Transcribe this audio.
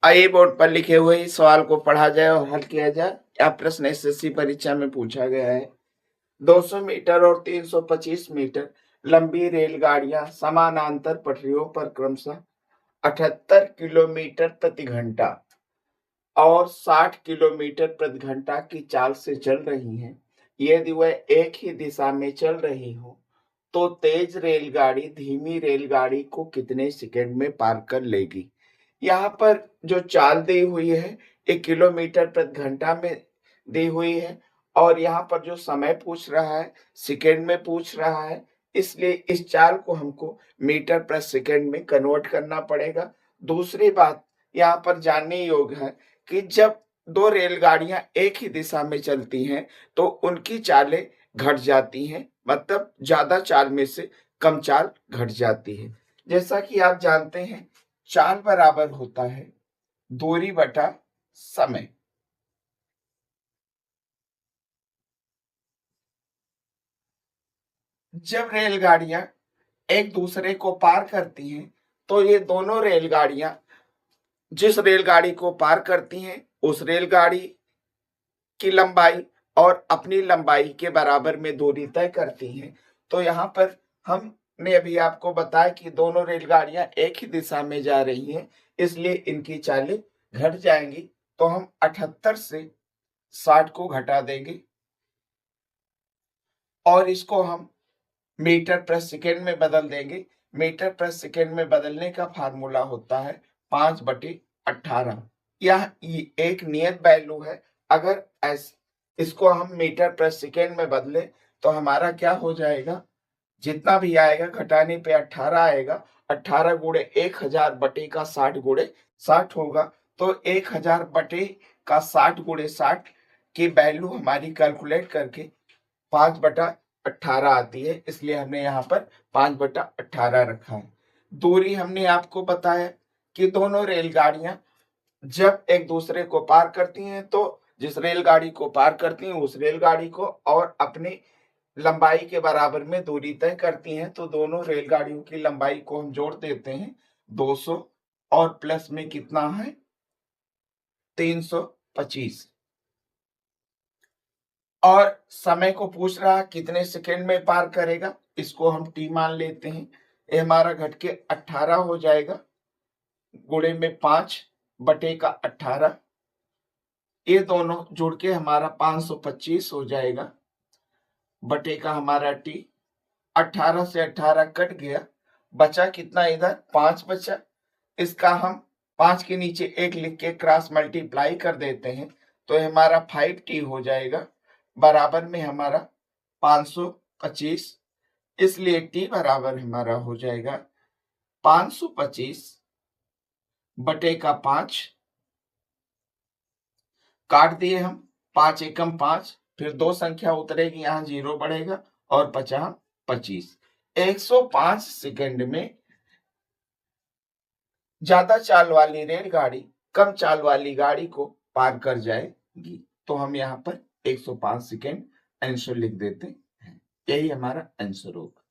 आइए बोर्ड पर लिखे हुए इस सवाल को पढ़ा जाए और हल किया जाए। यह प्रश्न एसएससी परीक्षा में पूछा गया है। 200 मीटर और 325 मीटर लंबी रेलगाड़ियां समानांतर पटरियों पर क्रमशः 78 किलोमीटर प्रति घंटा और 60 किलोमीटर प्रति घंटा की चाल से चल रही हैं। यदि वह एक ही दिशा में चल रही हो तो तेज रेलगाड़ी धीमी रेलगाड़ी को कितने सेकंड में पार कर लेगी। यहाँ पर जो चाल दी हुई है 1 किलोमीटर प्रति घंटा में दी हुई है और यहाँ पर जो समय पूछ रहा है सेकंड में पूछ रहा है, इसलिए इस चाल को हमको मीटर प्रति सेकंड में कन्वर्ट करना पड़ेगा। दूसरी बात यहाँ पर जानने योग्य है कि जब दो रेलगाड़ियां एक ही दिशा में चलती हैं तो उनकी चालें घट जाती हैं, मतलब ज्यादा चाल में से कम चाल घट जाती है। जैसा कि आप जानते हैं चाल बराबर होता है दूरी बटा समय। जब रेलगाड़ियां एक दूसरे को पार करती हैं तो ये दोनों रेलगाड़ियां जिस रेलगाड़ी को पार करती हैं उस रेलगाड़ी की लंबाई और अपनी लंबाई के बराबर में दूरी तय करती हैं। तो यहाँ पर हमने अभी आपको बताया कि दोनों रेलगाड़ियां एक ही दिशा में जा रही हैं, इसलिए इनकी चालें घट जाएंगी। तो हम 78 से 60 को घटा देंगे और इसको हम मीटर प्रति सेकंड में बदल देंगे। मीटर प्रति सेकंड में बदलने का फार्मूला होता है 5/18। यह एक नियत वैल्यू है। अगर इसको हम मीटर प्रति सेकंड में बदले तो हमारा क्या हो जाएगा, जितना भी आएगा घटाने पे 18 आएगा। 18 गुणे 1000 बटे का 60 गुणे 60 होगा। तो 1000 बटे का 60 गुणे 60 की वैल्यू हमारी कैलकुलेट करके 5/18 आती है, इसलिए हमने यहाँ पर 5/18 रखा है। दूरी हमने आपको बताया कि दोनों रेलगाड़ियां जब एक दूसरे को पार करती हैं तो जिस रेलगाड़ी को पार करती हैं उस रेलगाड़ी को और अपनी लंबाई के बराबर में दूरी तय करती हैं। तो दोनों रेलगाड़ियों की लंबाई को हम जोड़ देते हैं 200 और प्लस में कितना है 325 और समय को पूछ रहा है कितने सेकंड में पार करेगा, इसको हम टी मान लेते हैं। ये हमारा घट के 18 हो जाएगा गुणे में 5 बटे का 18। ये दोनों जुड़ के हमारा 525 हो जाएगा बटे का हमारा टी। 18 से 18 कट गया, बचा कितना, इधर 5 बचा। इसका हम 5 के नीचे 1 लिख के क्रॉस मल्टीप्लाई कर देते हैं तो हमारा 5t हो जाएगा बराबर में हमारा 525। इसलिए t बराबर हमारा हो जाएगा 525 बटे का 5। काट दिए हम, 5 एकम 5, फिर 2 संख्या उतरेगी, यहाँ 0 बढ़ेगा और बचा 25। 105 सेकंड में ज्यादा चाल वाली रेलगाड़ी कम चाल वाली गाड़ी को पार कर जाएगी। तो हम यहाँ पर 105 सेकंड आंसर लिख देते हैं। यही हमारा आंसर होगा।